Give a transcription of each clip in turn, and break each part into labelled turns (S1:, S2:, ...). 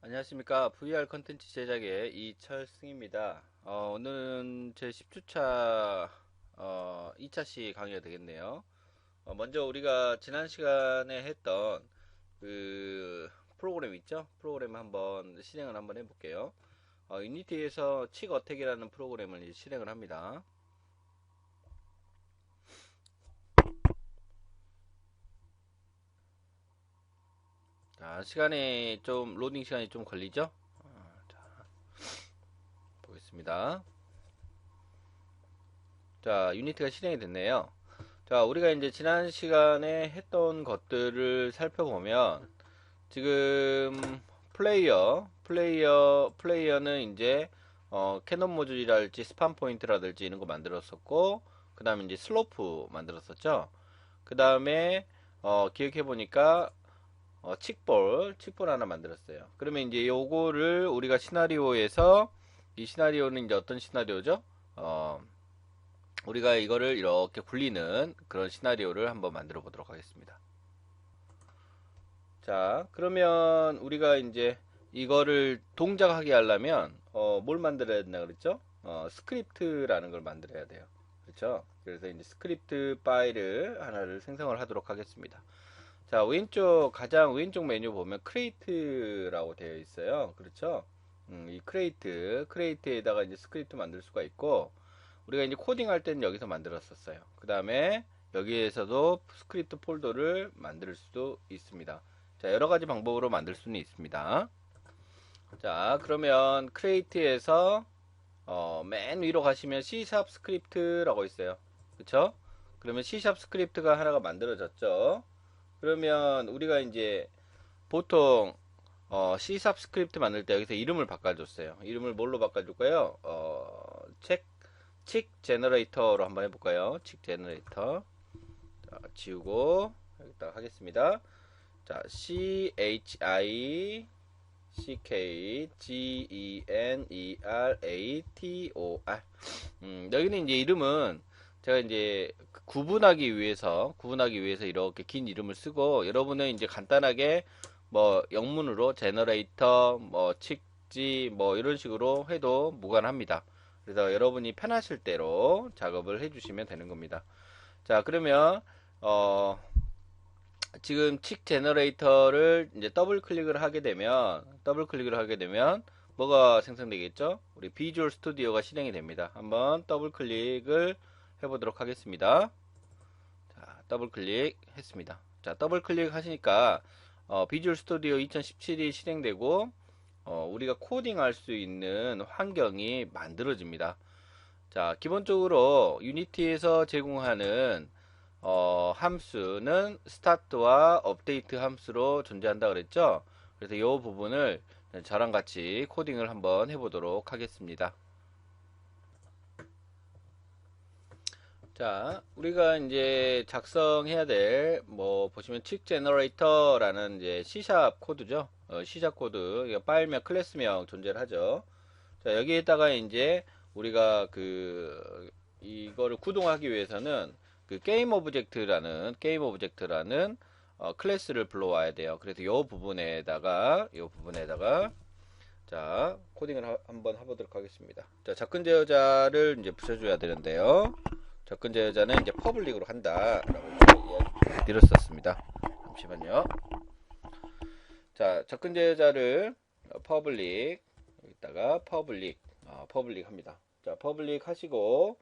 S1: 안녕하십니까. VR 컨텐츠 제작의 이철승입니다. 오늘은 제 10주차 2차시 강의가 되겠네요. 먼저 우리가 지난 시간에 했던 그 프로그램 있죠? 프로그램 한번 실행을 한번 해볼게요. 유니티에서 칙 어택이라는 프로그램을 이제 실행을 합니다. 자, 시간이 좀 로딩 시간이 좀 걸리죠? 자, 보겠습니다. 자, 유니티가 실행이 됐네요. 자, 우리가 이제 지난 시간에 했던 것들을 살펴보면, 지금 플레이어는 이제, 캐논 모듈이랄지 스판 포인트라든지 이런 거 만들었었고, 그 다음에 이제 슬로프 만들었었죠. 그 다음에, 기억해보니까, 칙볼 하나 만들었어요. 그러면 이제 요거를 우리가 시나리오에서, 이 시나리오는 이제 어떤 시나리오죠? 어, 우리가 이거를 이렇게 굴리는 그런 시나리오를 한번 만들어 보도록 하겠습니다. 자, 그러면 우리가 이제 이거를 동작하게 하려면 뭘 만들어야 된다 그랬죠? 스크립트라는 걸 만들어야 돼요. 그렇죠? 그래서 이제 스크립트 파일을 하나를 생성을 하도록 하겠습니다. 자, 가장 왼쪽 메뉴 보면 크레이트라고 되어 있어요. 그렇죠? 이 크레이트에다가 이제 스크립트 만들 수가 있고, 우리가 이제 코딩할 때는 여기서 만들었었어요. 그 다음에 여기에서도 스크립트 폴더를 만들 수도 있습니다. 자, 여러 가지 방법으로 만들 수는 있습니다. 자, 그러면 크레이트에서 맨 위로 가시면 C# 스크립트라고 있어요. 그쵸? 그러면 C# 스크립트가 하나가 만들어졌죠. 그러면 우리가 이제 보통 C# 스크립트 만들 때 여기서 이름을 바꿔줬어요. 이름을 뭘로 바꿔줄까요? 칙 제너레이터로 한번 해볼까요? 칙 제너레이터. 자, 지우고 여기다 하겠습니다. 자, CHICK 여기는 이제 이름은 제가 이제 구분하기 위해서 이렇게 긴 이름을 쓰고, 여러분은 이제 간단하게 뭐 영문으로 제너레이터, 뭐 칙지, 뭐 이런 식으로 해도 무관합니다. 그래서 여러분이 편하실 대로 작업을 해주시면 되는 겁니다. 자, 그러면 어, 지금 칙 제너레이터를 이제 더블 클릭을 하게 되면 뭐가 생성되겠죠? 우리 비주얼 스튜디오가 실행이 됩니다. 한번 더블 클릭을 해보도록 하겠습니다. 자, 더블 클릭 했습니다. 자, 더블 클릭 하시니까 비주얼 스튜디오 2017이 실행되고, 우리가 코딩할 수 있는 환경이 만들어집니다. 자, 기본적으로 유니티에서 제공하는 함수는 스타트와 업데이트 함수로 존재한다 그랬죠? 그래서 이 부분을 저랑 같이 코딩을 한번 해보도록 하겠습니다. 자, 우리가 이제 작성해야 될, 뭐, 보시면 칙 제너레이터라는 이제 C샵 코드죠. C샵 코드, 이거 파일명, 클래스명 존재를 하죠. 자, 여기에다가 이제 우리가 이거를 구동하기 위해서는 게임 오브젝트라는 클래스를 불러와야 돼요. 그래서 이 부분에다가 자, 코딩을 한번 해보도록 하겠습니다. 자, 접근 제어자를 이제 붙여줘야 되는데요. 접근 제어자는 이제 퍼블릭으로 한다라고 이야기 드렸었습니다. 잠시만요. 자, 접근 제어자를 퍼블릭 여기다가 퍼블릭 합니다. 자, 퍼블릭 하시고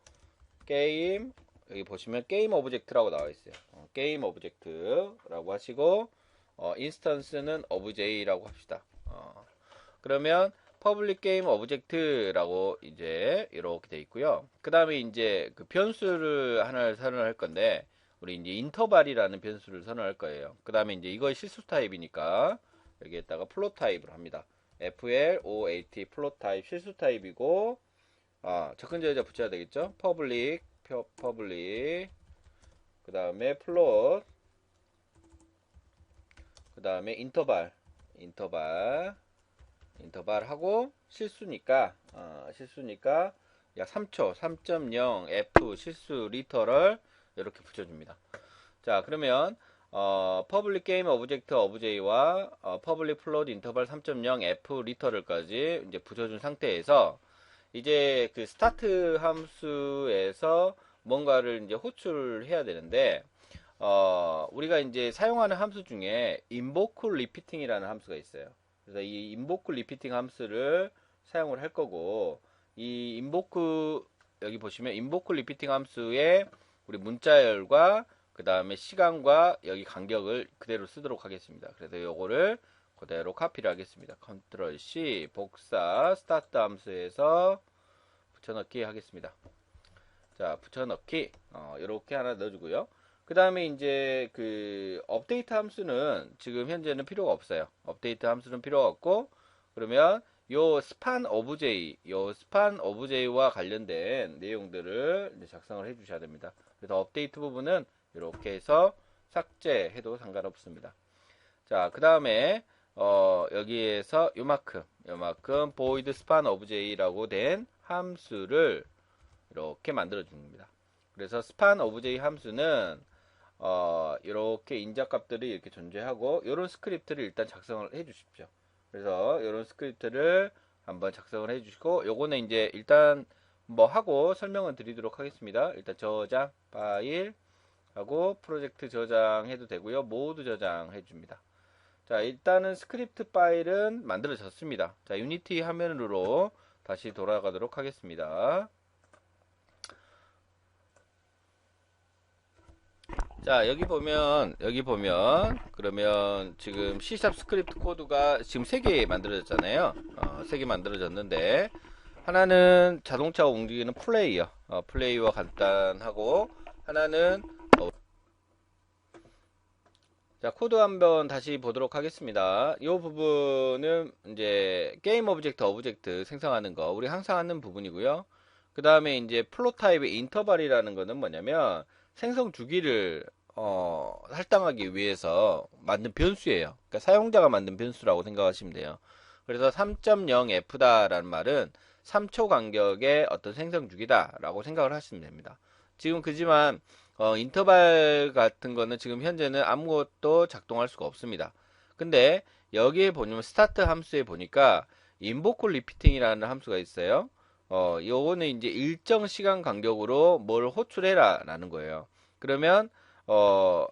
S1: 게임 여기 보시면 게임 오브젝트라고 나와 있어요. 게임 오브젝트라고 하시고 인스턴스는 오브제이라고 합시다. 그러면 퍼블릭 게임 오브젝트라고 이제 이렇게 돼 있고요. 그 다음에 이제 그 변수를 하나를 선언할 건데, 우리 이제 인터벌이라는 변수를 선언할 거예요. 그 다음에 이제 이거 실수 타입이니까 여기에다가 플롯 타입을 합니다. float 플롯 타입 실수 타입이고, 접근 제어자 붙여야 되겠죠? 퍼블릭 그 다음에 플롯 그 다음에 인터벌 하고 실수니까 약 3초 3.0 F 실수 리터럴 이렇게 붙여줍니다. 자, 그러면 퍼블릭 게임 오브젝트 오브제이와 퍼블릭 플로트 인터벌 3.0 f 리터럴까지 이제 붙여준 상태에서 이제 그 스타트 함수에서 뭔가를 이제 호출해야 되는데 우리가 이제 사용하는 함수 중에 invoke repeating이라는 함수가 있어요. 그래서 이 invoke repeating 함수를 사용을 할 거고 이 invoke 여기 보시면 invoke repeating 함수에 우리 문자열과 그 다음에 시간과 여기 간격을 그대로 쓰도록 하겠습니다. 그래서 요거를 그대로 카피를 하겠습니다. 컨트롤 C 복사 스타트 함수에서 붙여넣기 하겠습니다. 자, 붙여넣기 이렇게 하나 넣어주고요. 그 다음에 이제 그 업데이트 함수는 지금 현재는 필요가 없어요. 업데이트 함수는 필요가 없고 그러면 요 스판 오브제이와 관련된 내용들을 이제 작성을 해 주셔야 됩니다. 그래서 업데이트 부분은 이렇게 해서 삭제해도 상관없습니다. 자, 그 다음에 여기에서 요만큼 void span obj라고 된 함수를 이렇게 만들어 줍니다. 그래서 span obj 함수는 이렇게 인자값들이 이렇게 존재하고 이런 스크립트를 일단 작성을 해 주십시오. 그래서 이런 스크립트를 한번 작성을 해 주시고 요거는 이제 일단 뭐 하고 설명을 드리도록 하겠습니다. 일단 저장 파일 하고 프로젝트 저장해도 되고요. 모두 저장해 줍니다. 자, 일단은 스크립트 파일은 만들어졌습니다. 자, 유니티 화면으로 다시 돌아가도록 하겠습니다. 자, 여기 보면 그러면 지금 C# 스크립트 코드가 지금 3개 만들어졌잖아요. 3개 만들어졌는데 하나는 자동차 움직이는 플레이와 간단하고 하나는 자, 코드 한번 다시 보도록 하겠습니다. 이 부분은 이제 게임 오브젝트 생성하는 거 우리 항상 하는 부분이고요. 그 다음에 이제 플롯 타입의 인터벌이라는 거는 뭐냐면 생성 주기를 할당하기 위해서 만든 변수예요. 그러니까 사용자가 만든 변수라고 생각하시면 돼요. 그래서 3.0f다라는 말은 3초 간격의 어떤 생성 주기다 라고 생각을 하시면 됩니다. 지금 그지만 인터벌 같은 거는 지금 현재는 아무것도 작동할 수가 없습니다. 근데 여기에 보면 스타트 함수에 보니까 invoke repeating이라는 함수가 있어요. 요거는 이제 일정 시간 간격으로 뭘 호출해라 라는 거예요. 그러면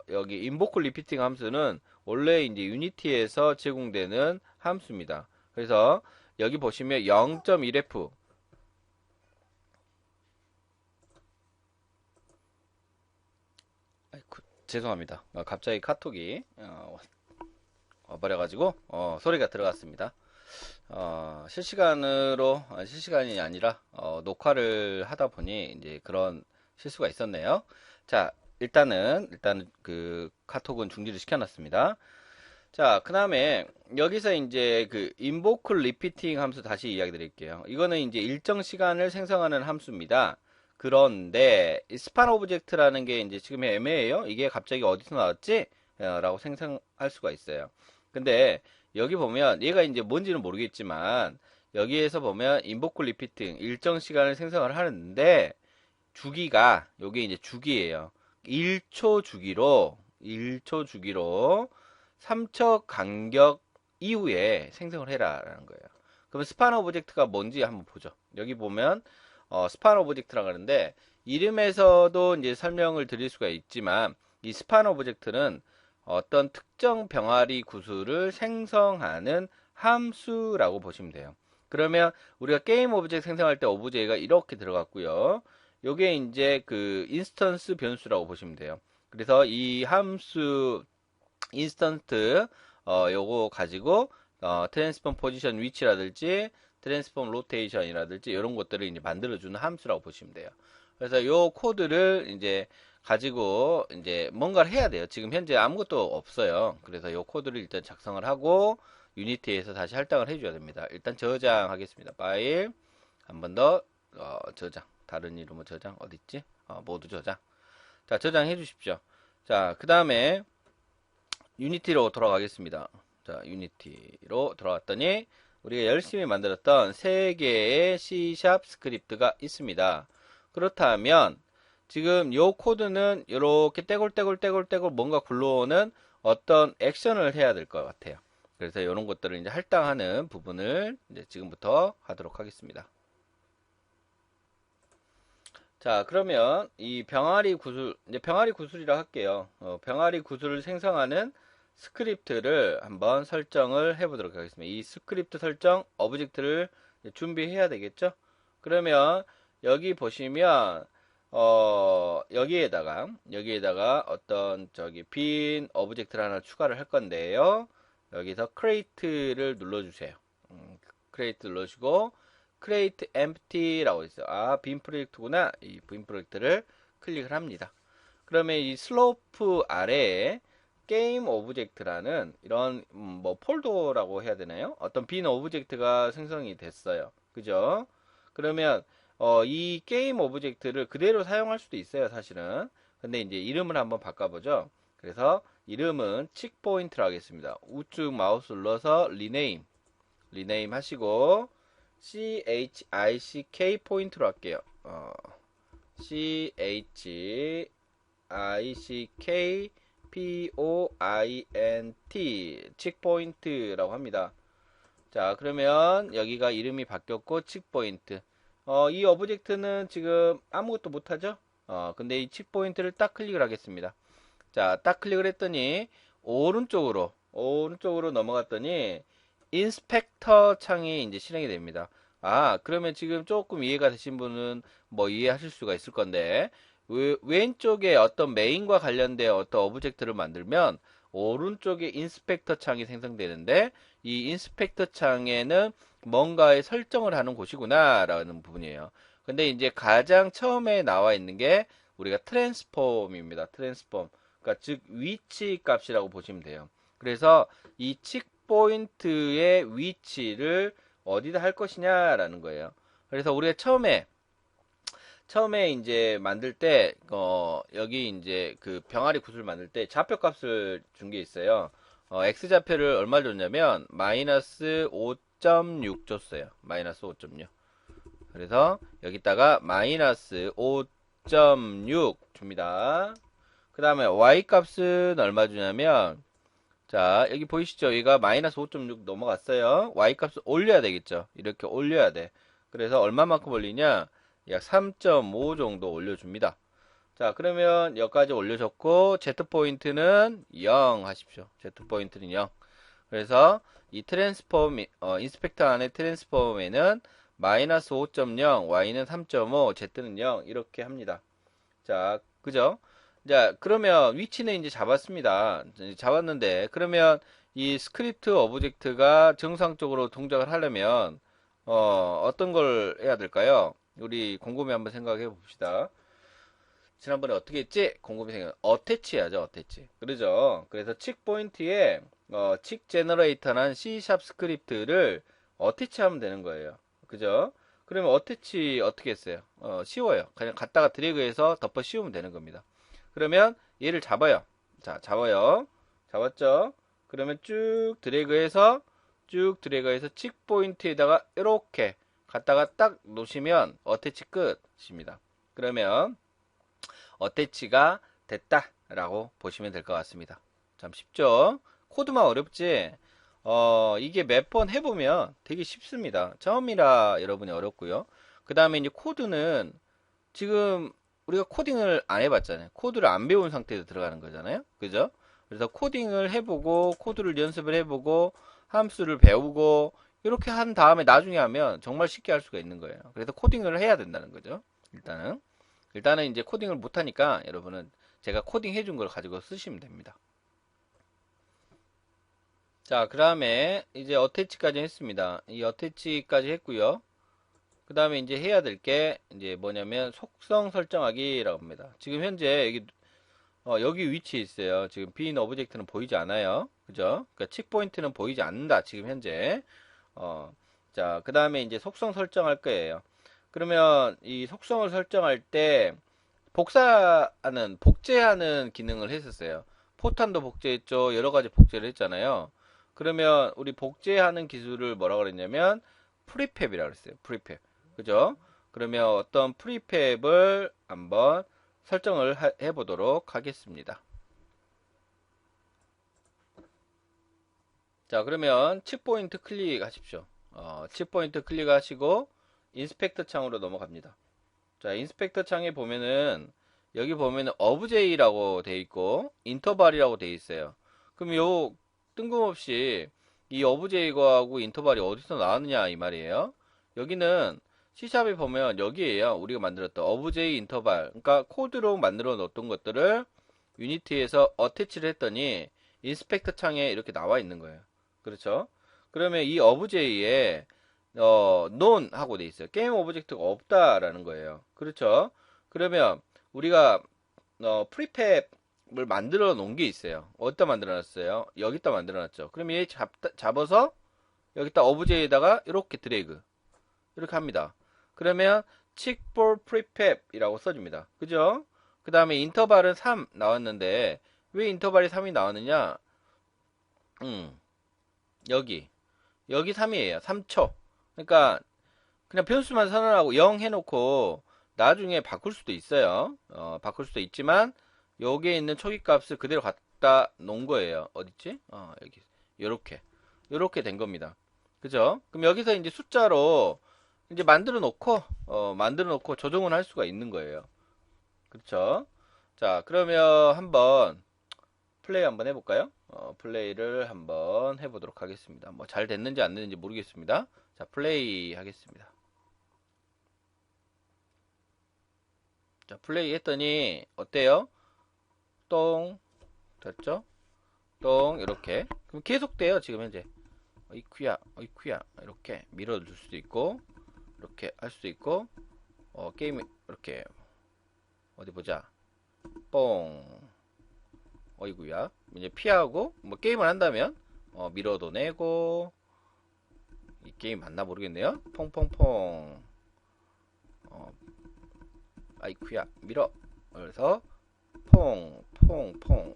S1: 여기 invoke repeating 함수는 원래 이제 유니티에서 제공되는 함수입니다. 그래서 여기 보시면 0.1f 죄송합니다. 갑자기 카톡이 와버려가지고 소리가 들어갔습니다. 실시간이 아니라 녹화를 하다 보니 이제 그런 실수가 있었네요. 자, 일단은 그 카톡은 중지를 시켜놨습니다. 자, 그 다음에 여기서 이제 그 invoke repeating 함수 다시 이야기 드릴게요. 이거는 이제 일정 시간을 생성하는 함수입니다. 그런데 스판 오브젝트라는 게 이제 지금 애매해요. 이게 갑자기 어디서 나왔지? 라고 생성할 수가 있어요. 근데 여기 보면 얘가 이제 뭔지는 모르겠지만 여기에서 보면 invoke repeating 일정 시간을 생성을 하는데 주기가 요게 이제 주기예요. 1초 주기로 3초 간격 이후에 생성을 해라 라는 거예요. 그럼 스판 오브젝트가 뭔지 한번 보죠. 여기 보면 스판 오브젝트라고 하는데 이름에서도 이제 설명을 드릴 수가 있지만 이 스판 오브젝트는 어떤 특정 병아리 구수를 생성하는 함수라고 보시면 돼요. 그러면 우리가 게임 오브젝트 생성할 때 오브제가 이렇게 들어갔고요. 요게 이제 그 인스턴스 변수라고 보시면 돼요. 그래서 이 함수 인스턴트 요거 가지고 트랜스폼 포지션 위치라든지 트랜스폼 로테이션이라든지 이런 것들을 이제 만들어주는 함수라고 보시면 돼요. 그래서 요 코드를 이제 가지고 이제 뭔가를 해야 돼요. 지금 현재 아무것도 없어요. 그래서 요 코드를 일단 작성을 하고 유니티에서 다시 할당을 해줘야 됩니다. 일단 저장하겠습니다. 파일 한 번 더 저장. 다른 이름으로 저장 어딨지? 모두 저장. 자, 저장해 주십시오. 자, 그 다음에 유니티로 돌아가겠습니다. 자, 유니티로 돌아왔더니 우리가 열심히 만들었던 3개의 C# 스크립트가 있습니다. 그렇다면 지금 요 코드는 이렇게 떼굴떼굴 뭔가 굴러오는 어떤 액션을 해야 될 것 같아요. 그래서 이런 것들을 이제 할당하는 부분을 이제 지금부터 하도록 하겠습니다. 자, 그러면 이 병아리 구슬, 이제 병아리 구슬이라 할게요. 병아리 구슬을 생성하는 스크립트를 한번 설정을 해보도록 하겠습니다. 이 스크립트 설정 오브젝트를 준비해야 되겠죠? 그러면 여기 보시면 여기에다가 어떤 저기 빈 오브젝트를 하나 추가를 할 건데요. 여기서 create를 눌러주세요. create 눌러주고 create empty라고 있어요. 아, 빈 프로젝트구나. 이 빈 프로젝트를 클릭을 합니다. 그러면 이 슬로프 아래에 게임 오브젝트라는 이런 뭐 폴더라고 해야 되나요? 어떤 빈 오브젝트가 생성이 됐어요. 그죠? 그러면 이 게임 오브젝트를 그대로 사용할 수도 있어요, 사실은. 근데 이제 이름을 한번 바꿔보죠. 그래서 이름은 칙 포인트로 하겠습니다. 우측 마우스 눌러서 리네임 하시고 CHICK 포인트로 할게요. CHICK POINT 칙 포인트라고 합니다. 자, 그러면 여기가 이름이 바뀌었고 칙 포인트. 이 오브젝트는 지금 아무것도 못하죠? 근데 이 칙 포인트를 딱 클릭을 하겠습니다. 자, 딱 클릭을 했더니 오른쪽으로 넘어갔더니 인스펙터 창이 이제 실행이 됩니다. 아, 그러면 지금 조금 이해가 되신 분은 뭐 이해하실 수가 있을 건데, 왼쪽에 어떤 메인과 관련된 어떤 오브젝트를 만들면 오른쪽에 인스펙터 창이 생성되는데, 이 인스펙터 창에는 뭔가의 설정을 하는 곳이구나 라는 부분이에요. 근데 이제 가장 처음에 나와 있는 게 우리가 트랜스폼입니다. 트랜스폼. 그러니까 즉 위치 값이라고 보시면 돼요. 그래서 이 칙 포인트의 위치를 어디다 할 것이냐라는 거예요. 그래서 우리가 처음에 이제 만들 때 여기 이제 그 병아리 구슬 만들 때 좌표값을 준 게 있어요. x 좌표를 얼마 줬냐면 마이너스 5.6 줬어요. 마이너스 5.6. 그래서 여기다가 마이너스 5.6 줍니다. 그 다음에 y 값은 얼마 주냐면, 자, 여기 보이시죠? 여기가 마이너스 5.6 넘어갔어요. y 값을 올려야 되겠죠? 이렇게 올려야 돼. 그래서 얼마만큼 올리냐? 약 3.5 정도 올려줍니다. 자, 그러면 여기까지 올려줬고, z 포인트는 0 하십시오. z포인트는 0. 그래서 이 트랜스폼, 인스펙터 안에 트랜스폼에는 마이너스 5.0, y는 3.5, z는 0 이렇게 합니다. 자, 그죠? 자, 그러면 위치는 이제 잡았습니다. 잡았는데, 그러면 이 스크립트 오브젝트가 정상적으로 동작을 하려면, 어떤 걸 해야 될까요? 우리 곰곰이 한번 생각해 봅시다. 지난번에 어떻게 했지? 곰곰이 생각, 어태치 해야죠, 어태치. 그러죠? 그래서 칙 포인트에, 칙 제너레이터라는 C# 스크립트를 어태치 하면 되는 거예요. 그죠? 그러면 어태치 어떻게 했어요? 쉬워요. 그냥 갖다가 드래그해서 덮어 씌우면 되는 겁니다. 그러면 얘를 잡아요. 자, 잡았죠? 그러면 쭉 드래그해서 칙 포인트에다가 이렇게 갖다가 딱 놓으시면 어태치 끝입니다. 그러면 어태치가 됐다라고 보시면 될 것 같습니다. 참 쉽죠? 코드만 어렵지? 이게 몇 번 해보면 되게 쉽습니다. 처음이라 여러분이 어렵고요. 그 다음에 이제 코드는 지금 우리가 코딩을 안 해봤잖아요. 코드를 안 배운 상태에서 들어가는 거잖아요. 그죠? 그래서 코딩을 해보고, 코드를 연습을 해보고, 함수를 배우고, 이렇게 한 다음에 나중에 하면 정말 쉽게 할 수가 있는 거예요. 그래서 코딩을 해야 된다는 거죠. 일단은 이제 코딩을 못하니까 여러분은 제가 코딩 해준 걸 가지고 쓰시면 됩니다. 자, 그 다음에 이제 어태치까지 했습니다. 이 어태치까지 했고요. 그 다음에 이제 해야 될 게 이제 뭐냐면 속성 설정하기라고 합니다. 지금 현재 여기 위치에 있어요. 지금 빈 오브젝트는 보이지 않아요. 그죠? 그러니까 칙 포인트는 보이지 않는다. 지금 현재. 자, 그 다음에 이제 속성 설정할 거예요. 그러면 이 속성을 설정할 때 복제하는 기능을 했었어요. 포탄도 복제했죠. 여러 가지 복제를 했잖아요. 그러면 우리 복제하는 기술을 뭐라고 그랬냐면 프리팹이라고 그랬어요. 프리팹. 그죠? 그러면 어떤 프리팹을 한번 설정을 해보도록 하겠습니다. 자, 그러면 칩 포인트 클릭하십시오. 칩 포인트 클릭하시고 인스펙터 창으로 넘어갑니다. 자, 인스펙터 창에 보면은 여기 보면은 어브제이라고 돼 있고 인터벌이라고 돼 있어요. 그럼 요 뜬금없이 이 어브제이하고 인터벌이 어디서 나왔느냐 이 말이에요. 여기는 C샵에 보면 여기에요. 우리가 만들었던 어브제이 인터벌, 그러니까 코드로 만들어 놓았던 것들을 유니티에서 어태치를 했더니 인스펙터 창에 이렇게 나와 있는 거예요. 그렇죠? 그러면 이 어브제이에 none 하고 돼 있어요. 게임 오브젝트가 없다라는 거예요. 그렇죠? 그러면 우리가 프리팹을 만들어 놓은 게 있어요. 어디다 만들어 놨어요? 여기다 만들어 놨죠. 그럼 얘 잡아서 여기다 어브제이에다가 이렇게 드래그 이렇게 합니다. 그러면 check for prefab 이라고 써줍니다. 그죠? 그 다음에 인터벌은 3 나왔는데 왜 인터벌이 3이 나왔느냐? 여기 3이에요. 3초. 그러니까 그냥 변수만 선언하고 0 해놓고 나중에 바꿀 수도 있어요. 바꿀 수도 있지만 여기에 있는 초기 값을 그대로 갖다 놓은 거예요. 어딨지? 여기 요렇게 된 겁니다. 그죠? 그럼 여기서 이제 숫자로 이제 만들어 놓고 조정을 할 수가 있는 거예요. 그렇죠? 자, 그러면 한번 플레이 한번 해볼까요? 플레이를 한번 해보도록 하겠습니다. 뭐 잘 됐는지 안 됐는지 모르겠습니다. 자, 플레이 하겠습니다. 자, 플레이 했더니 어때요? 똥 됐죠? 똥 이렇게 그럼 계속 돼요. 지금 현재 어이쿠야 이렇게 밀어줄 수도 있고 이렇게 할 수도 있고 게임이 이렇게 어디 보자 뽕 어이구야 이제 피하고 뭐 게임을 한다면 밀어도 내고 이 게임 맞나 모르겠네요. 퐁퐁퐁 아이쿠야 밀어 그래서 퐁퐁퐁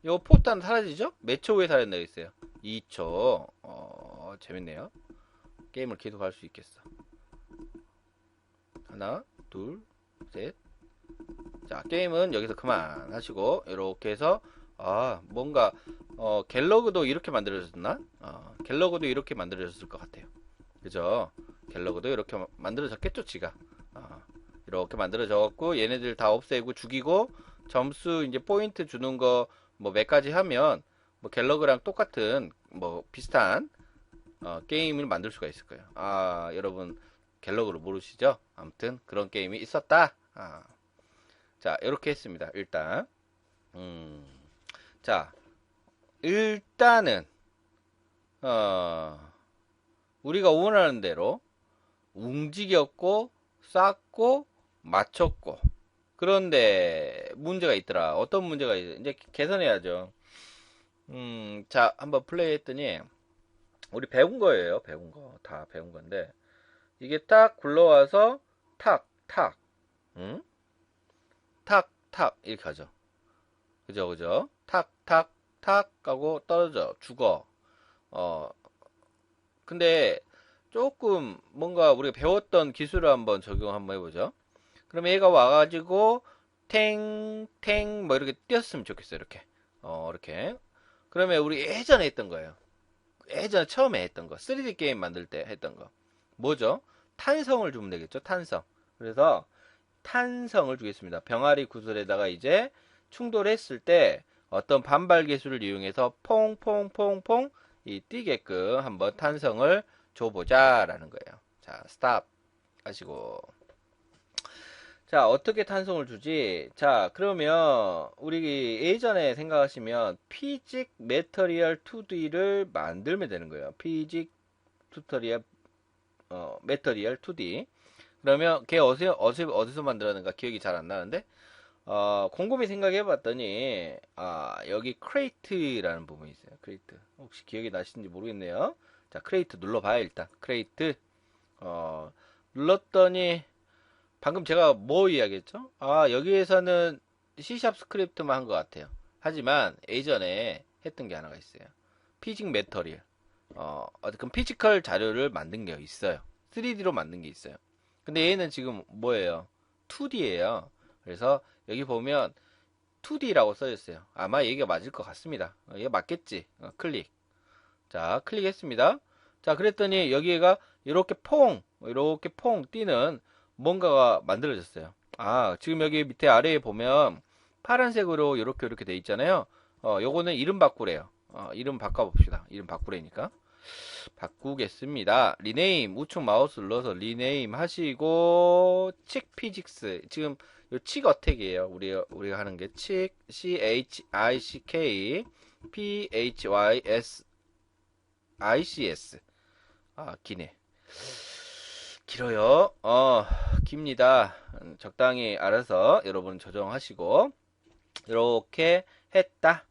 S1: 요 포탄 사라지죠? 몇 초 후에 사라진다 했어요? 2초. 재밌네요. 게임을 계속 할 수 있겠어. 하나, 둘, 셋. 자, 게임은 여기서 그만하시고 이렇게 해서 뭔가 갤러그도 이렇게 만들어졌나? 갤러그도 이렇게 만들어졌을 것 같아요. 그죠? 갤러그도 이렇게 만들어졌겠죠, 지가. 이렇게 만들어졌고 얘네들 다 없애고 죽이고 점수 이제 포인트 주는 거 뭐 몇 가지 하면 뭐 갤러그랑 똑같은 뭐 비슷한 게임을 만들 수가 있을 거예요. 여러분 갤러그를 모르시죠? 아무튼 그런 게임이 있었다. 자, 이렇게 했습니다. 일단 자, 일단은 우리가 원하는 대로 움직였고 쌌고 맞췄고 그런데 문제가 있더라. 어떤 문제가 있어? 이제 개선해야죠. 자, 한번 플레이 했더니 우리 배운 거예요. 배운 거. 다 배운 건데 이게 딱 굴러와서 탁, 탁. 탁, 탁 이렇게 하죠. 그죠? 탁, 탁, 탁 하고 떨어져. 죽어. 근데 조금 뭔가 우리가 배웠던 기술을 한번 적용 한번 해보죠. 그럼 얘가 와가지고 탱탱 뭐 이렇게 뛰었으면 좋겠어요. 이렇게 그러면 우리 예전에 했던 거예요. 예전에 처음에 했던 거 3D 게임 만들 때 했던 거 뭐죠? 탄성을 주면 되겠죠. 탄성. 그래서 탄성을 주겠습니다. 병아리 구슬에다가 이제 충돌했을 때 어떤 반발 기술을 이용해서 퐁퐁퐁퐁 이 뛰게끔 한번 탄성을 줘보자 라는 거예요. 자, 스탑 하시고 자, 어떻게 탄성을 주지? 자, 그러면 우리 예전에 생각하시면 피직 매터리얼 2D를 만들면 되는 거예요. 피직 튜토리얼 매터리얼 2D. 그러면 걔 어디서 만들었는가 기억이 잘 안 나는데 곰곰이 생각해 봤더니 여기 크레이트라는 부분이 있어요. 크레이트. 혹시 기억이 나시는지 모르겠네요. 자, 크레이트 눌러봐요. 일단 크레이트 눌렀더니 방금 제가 뭐 이야기했죠? 여기에서는 C# 스크립트만 한 것 같아요. 하지만 예전에 했던 게 하나가 있어요. 피직 매터리얼. 어떤 피지컬 자료를 만든 게 있어요. 3D로 만든 게 있어요. 근데 얘는 지금 뭐예요? 2D예요. 그래서 여기 보면 2D라고 써있어요. 아마 얘기가 맞을 것 같습니다. 이게 맞겠지. 클릭. 자, 클릭했습니다. 자, 그랬더니 여기가 이렇게 퐁 뛰는 뭔가가 만들어졌어요. 아, 지금 여기 밑에 아래에 보면 파란색으로 이렇게 돼 있잖아요. 요거는 이름 바꾸래요. 이름 바꿔봅시다. 이름 바꾸래니까. 바꾸겠습니다. 리네임, 우측 마우스 눌러서 리네임 하시고, 칙 피직스. 지금 요 칙 어택이에요. 우리가 하는 게 칙, CHICK, PHYS, ICS. 아, 기네. 길어요. 깁니다. 적당히 알아서 여러분 조정하시고, 이렇게 했다.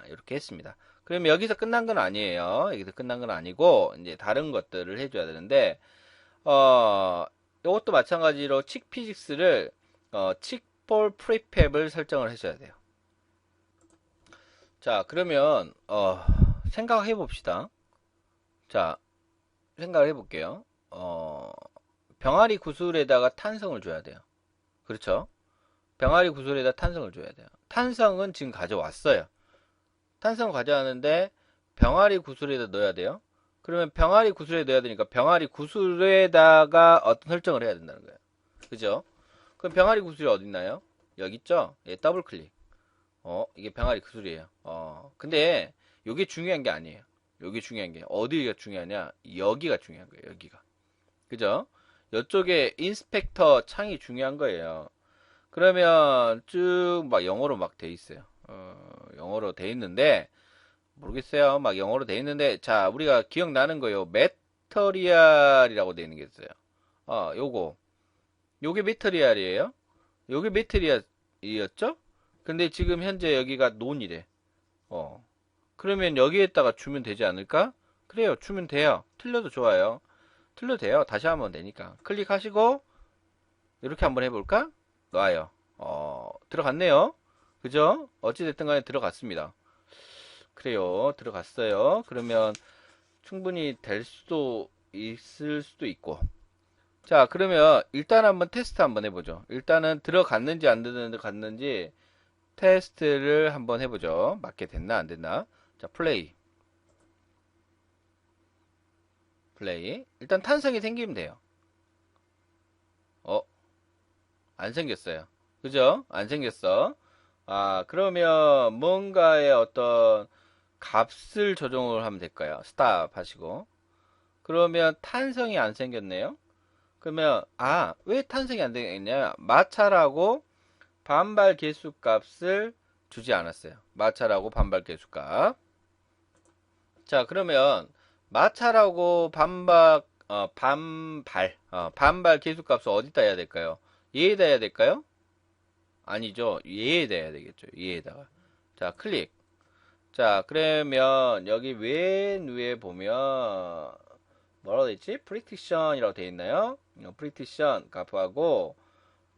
S1: 이렇게 했습니다. 그럼 여기서 끝난 건 아니에요. 여기서 끝난 건 아니고, 이제 다른 것들을 해줘야 되는데, 이것도 마찬가지로 칙 피직스를, 칙폴 프리팹을 설정을 해줘야 돼요. 자, 그러면, 생각해 봅시다. 자, 생각을 해볼게요. 병아리 구슬에다가 탄성을 줘야 돼요. 그렇죠? 병아리 구슬에다 탄성을 줘야 돼요. 탄성은 지금 가져왔어요. 탄성을 가져왔는데 병아리 구슬에다 넣어야 돼요. 그러면 병아리 구슬에 넣어야 되니까 병아리 구슬에다가 어떤 설정을 해야 된다는 거예요. 그죠? 그럼 병아리 구슬이 어디 있나요? 여기 있죠? 예, 더블 클릭. 이게 병아리 구슬이에요. 근데 이게 중요한 게 아니에요. 여기 중요한 게 어디가 중요하냐? 여기가 중요한 거예요. 여기가. 그죠? 이쪽에 인스펙터 창이 중요한 거예요. 그러면 쭉 막 영어로 막 돼 있어요. 영어로 돼 있는데 모르겠어요. 막 영어로 돼 있는데 자, 우리가 기억나는 거요. 매터리얼이라고 돼 있는 게 있어요. 요게 매터리얼이에요. 요게 매터리얼이었죠? 근데 지금 현재 여기가 논이래. 그러면 여기에다가 주면 되지 않을까? 그래요. 주면 돼요. 틀려도 좋아요. 틀려도 돼요. 다시 하면 되니까. 클릭하시고 이렇게 한번 해볼까? 놔요. 들어갔네요. 그죠? 어찌됐든 간에 들어갔습니다. 그래요. 들어갔어요. 그러면 충분히 될 수도 있을 수도 있고. 자, 그러면 일단 한번 테스트 한번 해보죠. 일단은 들어갔는지 안 들어갔는지 테스트를 한번 해보죠. 맞게 됐나 안 됐나. 자, 플레이. 일단 탄성이 생기면 돼요. 안 생겼어요. 그죠? 안 생겼어. 그러면 뭔가의 어떤 값을 조정을 하면 될까요? 스탑 하시고. 그러면 탄성이 안 생겼네요. 그러면, 왜 탄성이 안 되겠냐? 마찰하고 반발 개수 값을 주지 않았어요. 마찰하고 반발 개수 값. 자, 그러면 마찰하고 반발 개수 값을 어디다 해야 될까요? 얘에다 해야 될까요? 아니죠. 얘에다 해야 되겠죠. 얘에다가. 자, 클릭. 자, 그러면 여기 맨 위에 보면 뭐라고 돼 있지? 프리티션이라고 돼 있나요? 프리티션 값하고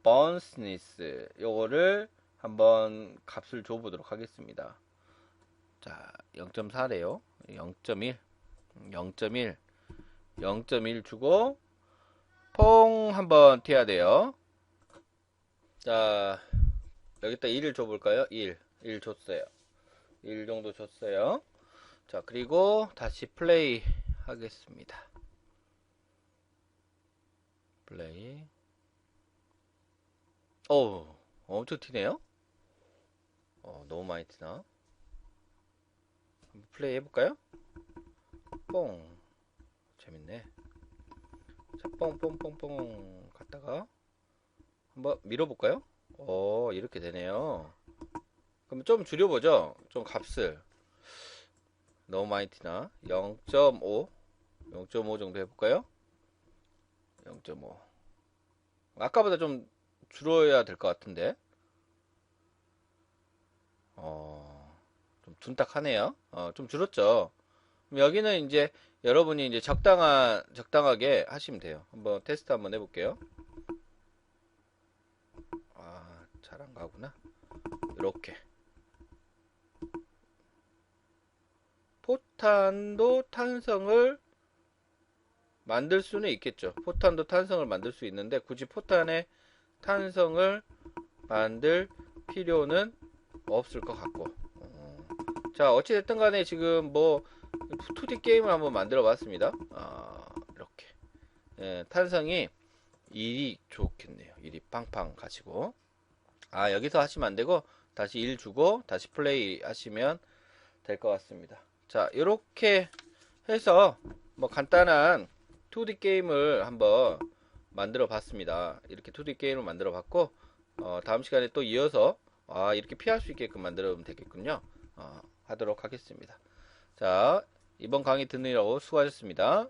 S1: 번스니스 요거를 한번 값을 줘 보도록 하겠습니다. 자, 0.4래요. 0.1 0.1 주고 퐁 한번 튀어야 돼요. 자, 여기다 1을 줘볼까요? 1 줬어요. 1 정도 줬어요. 자, 그리고 다시 플레이 하겠습니다. 플레이. 엄청 튀네요? 너무 많이 튀나? 한번 플레이 해볼까요? 뽕. 재밌네. 자, 뽕뽕뽕뽕 갔다가 한번 밀어볼까요? 이렇게 되네요. 그럼 좀 줄여보죠. 좀 값을. 너무 많이 튀나? 0.5 정도 해볼까요? 0.5 아까보다 좀 줄어야 될 것 같은데 좀 둔탁하네요. 좀 줄었죠. 그럼 여기는 이제 여러분이 이제 적당하게 하시면 돼요. 한번 테스트 한번 해볼게요. 잘 안 가구나. 이렇게 포탄도 탄성을 만들 수는 있겠죠. 포탄도 탄성을 만들 수 있는데 굳이 포탄에 탄성을 만들 필요는 없을 것 같고. 자, 어찌됐든 간에 지금 뭐 2D 게임을 한번 만들어 봤습니다. 이렇게. 예, 탄성이 1이 좋겠네요. 1이 팡팡 가지고. 여기서 하시면 안 되고 다시 1 주고 다시 플레이 하시면 될 것 같습니다. 자, 이렇게 해서 뭐 간단한 2D 게임을 한번 만들어 봤습니다. 이렇게 2D 게임을 만들어 봤고, 다음 시간에 또 이어서 이렇게 피할 수 있게끔 만들면 되겠군요. 하도록 하겠습니다. 자, 이번 강의 듣느라고 수고하셨습니다.